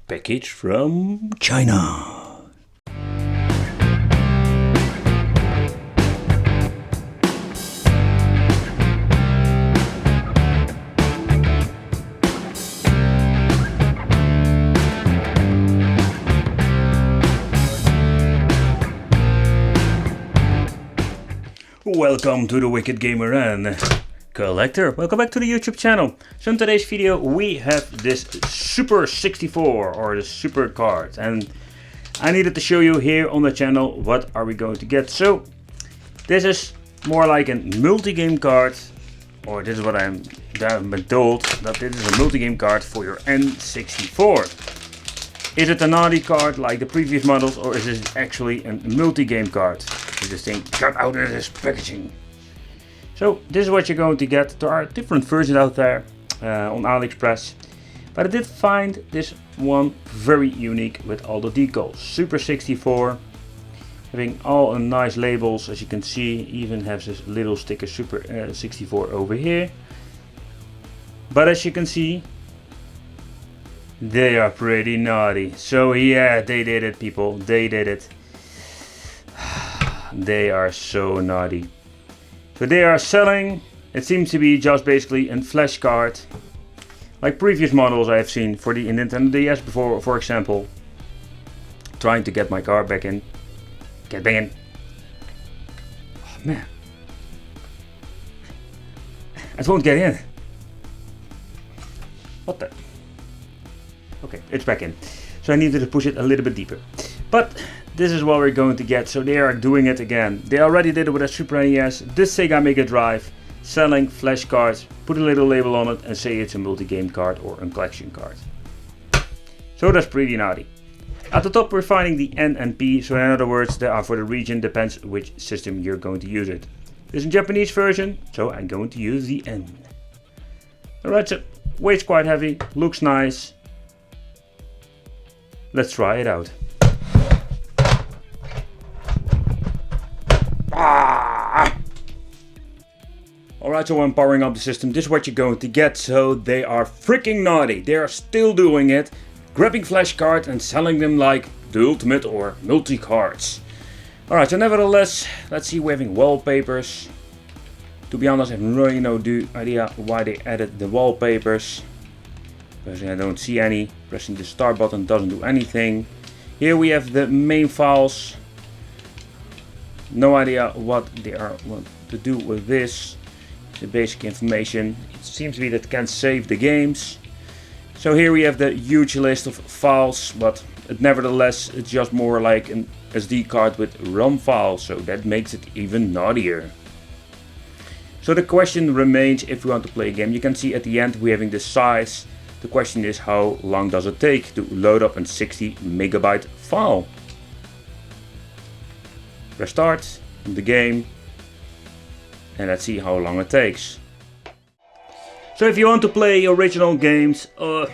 package from China. Welcome to the Wicked Gamer and Collector. Welcome back to the YouTube channel. So in today's video we have this Super 64 or the Super card, and I needed to show you here on the channel what are we going to get. So this is more like a multi-game card, or this is what I've been told, that this is a multi-game card for your N64. Is it a naughty card like the previous models, or is it actually a multi-game card? This thing got out of this packaging. So this is what you're going to get. There are different versions out there on AliExpress, but I did find this one very unique with all the decals. Super 64, having all nice labels, as you can see. Even has this little sticker Super 64 over here. But as you can see, they are pretty naughty. So yeah, they did it, people. They did it. They are so naughty. So they are selling, it seems to be just basically a flash card, like previous models I have seen for the Nintendo DS before, for example. Trying to get my card back in. Get back in. Oh man. It won't get in. What the? Okay, it's back in. So I needed to push it a little bit deeper. But this is what we're going to get. So they are doing it again. They already did it with a Super NES, the Sega Mega Drive, selling flash cards, put a little label on it and say it's a multi-game card or a collection card. So that's pretty naughty. At the top we're finding the N and P, so in other words they are for the region, depends which system you're going to use it. This is a Japanese version, so I'm going to use the N. Alright, so weight's quite heavy, looks nice. Let's try it out. Alright, so I'm powering up the system. This is what you're going to get. So they are freaking naughty. They are still doing it. Grabbing flash cards and selling them like the ultimate or multi cards. Alright, so nevertheless, let's see, we're having wallpapers. To be honest, I have really no idea why they added the wallpapers. Because I don't see any. Pressing the start button doesn't do anything. Here we have the main files. No idea what they are want to do with this. The basic information. It seems to be that it can save the games. So here we have the huge list of files, but nevertheless it's just more like an SD card with ROM files, so that makes it even naughtier. So the question remains, if we want to play a game, you can see at the end we're having the size. The question is, how long does it take to load up a 60 megabyte file? Press start on the game and let's see how long it takes. So if you want to play original games, I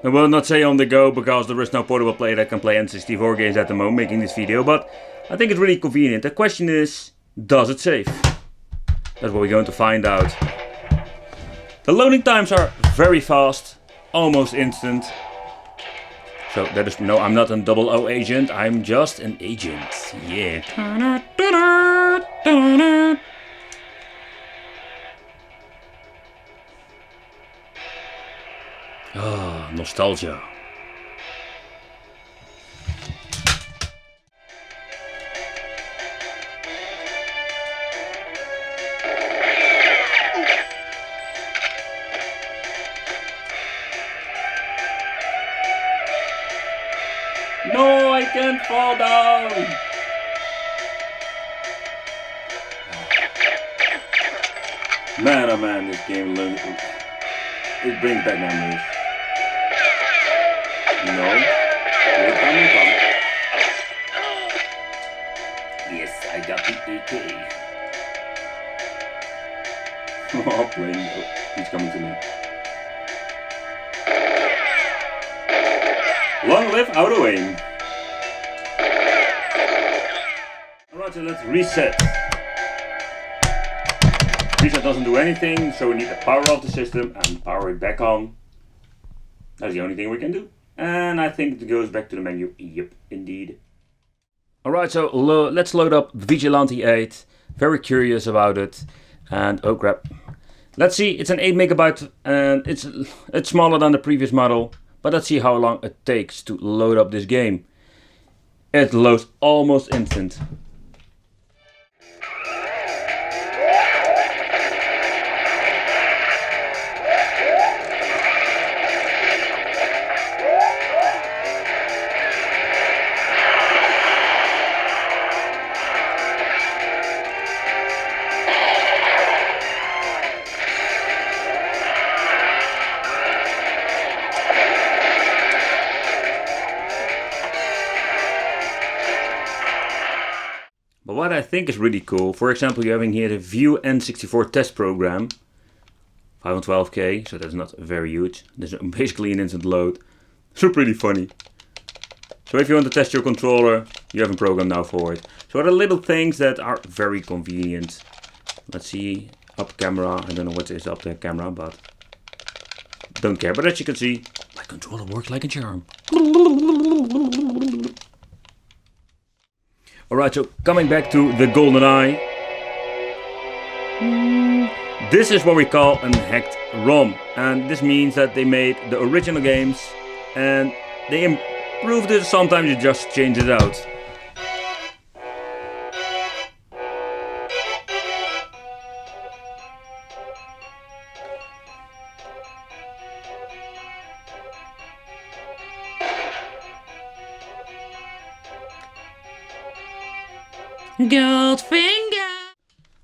will not say on the go, because there is no portable player that can play N64 games at the moment making this video, but I think it's really convenient. The question is, does it save? That's what we're going to find out. The loading times are very fast, almost instant. So that is, no, I'm not a 00 agent, I'm just an agent, yeah. Ah, nostalgia. No, I can't fall down! Man, oh man, this game, it brings back memories. No, here come. Yes, I got the AK. Oh, playing. Oh, he's coming to me. Long live auto aim. Alright, so let's reset. Reset doesn't do anything, so we need to power off the system and power it back on. That's the only thing we can do. And I think it goes back to the menu. Yep, indeed. Alright, so let's load up Vigilante 8. Very curious about it. And oh crap. Let's see, it's an 8 megabyte and it's smaller than the previous model. But let's see how long it takes to load up this game. It loads almost instant. But what I think is really cool, for example, you're having here the View N64 test program. 512K, so that's not very huge. This is basically an instant load. So pretty funny. So if you want to test your controller, you have a program now for it. So there are little things that are very convenient. Let's see, up camera. I don't know what is up there camera, but don't care. But as you can see, my controller works like a charm. Alright, so coming back to the GoldenEye. This is what we call an hacked ROM. And this means that they made the original games and they improved it. Sometimes you just change it out. Goldfinger!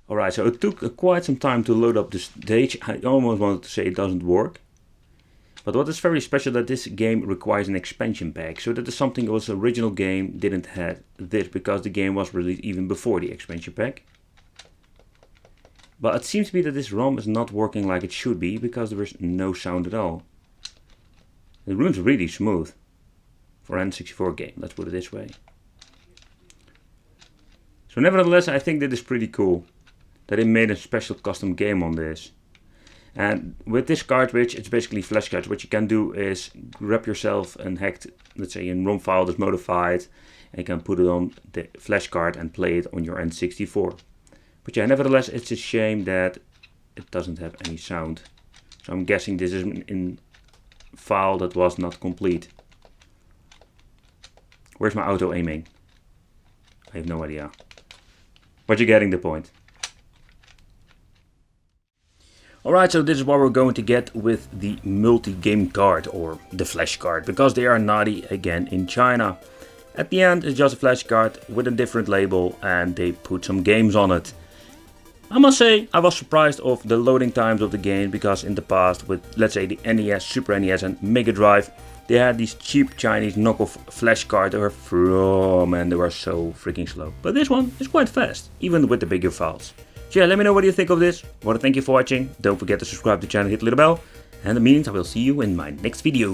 Alright, so it took quite some time to load up the stage. I almost wanted to say it doesn't work. But what is very special that this game requires an expansion pack. So that is something that was the original game didn't have this, because the game was released even before the expansion pack. But it seems to be that this ROM is not working like it should be, because there is no sound at all. It runs really smooth for an N64 game, let's put it this way. So nevertheless, I think that is pretty cool that they made a special custom game on this. And with this cartridge, it's basically flash cards. What you can do is grab yourself and hacked, let's say, a ROM file that's modified, and you can put it on the flash card and play it on your N64. But yeah, nevertheless, it's a shame that it doesn't have any sound. So I'm guessing this is a file that was not complete. Where's my auto aiming? I have no idea. But you're getting the point. Alright, so this is what we're going to get with the multi-game card, or the flash card, because they are naughty again in China. At the end, it's just a flash card with a different label, and they put some games on it. I must say, I was surprised of the loading times of the game, because in the past with, let's say, the NES, Super NES and Mega Drive, they had these cheap Chinese knockoff flash cards that were from, and they were so freaking slow. But this one is quite fast, even with the bigger files. So yeah, let me know what you think of this. I want to thank you for watching. Don't forget to subscribe to the channel, hit the little bell. And in the meantime, I will see you in my next video.